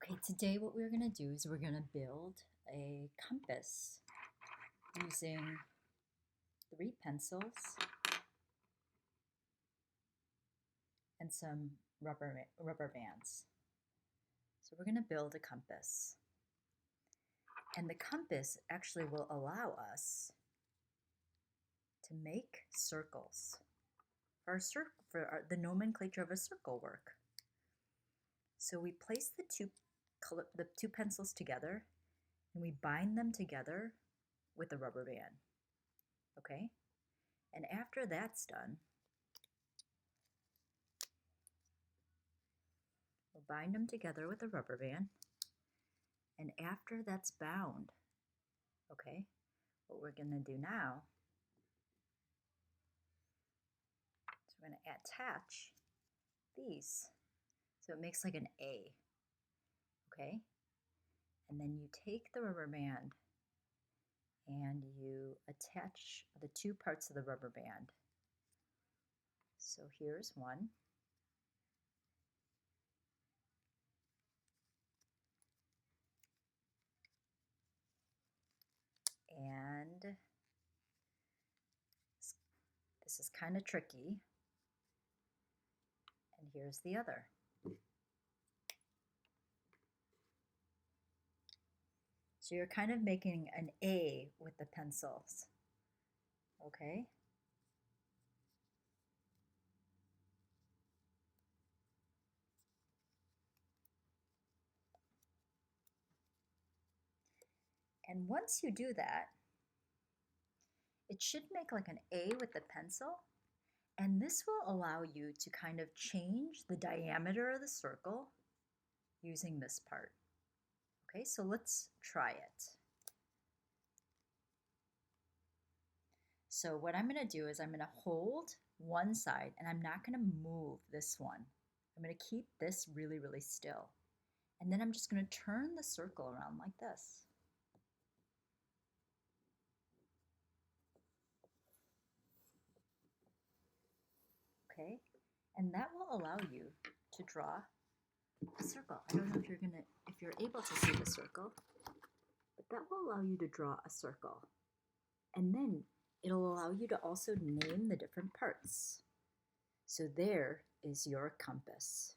Okay, today what we're going to do is we're going to build a compass using 3 pencils and some rubber bands. So we're going to build a compass. And the compass actually will allow us to make circles for the nomenclature of a circle work. So we place the two pencils together and we bind them together with a rubber band. Okay? And after that's done, we'll bind them together with a rubber band. And after that's bound, okay, what we're going to do now is we're going to attach these. So it makes like an A, okay? And then you take the rubber band and you attach the two parts of the rubber band. So here's one. And this is kind of tricky. And here's the other. So you're kind of making an A with the pencils, okay? And once you do that, it should make like an A with the pencil, and this will allow you to kind of change the diameter of the circle using this part. Okay, so let's try it. So what I'm going to do is I'm going to hold one side and I'm not going to move this one. I'm going to keep this really, really still. And then I'm just going to turn the circle around like this. Okay, and that will allow you to draw a circle. I don't know if you're able to see the circle, but that will allow you to draw a circle. And then it'll allow you to also name the different parts. So there is your compass.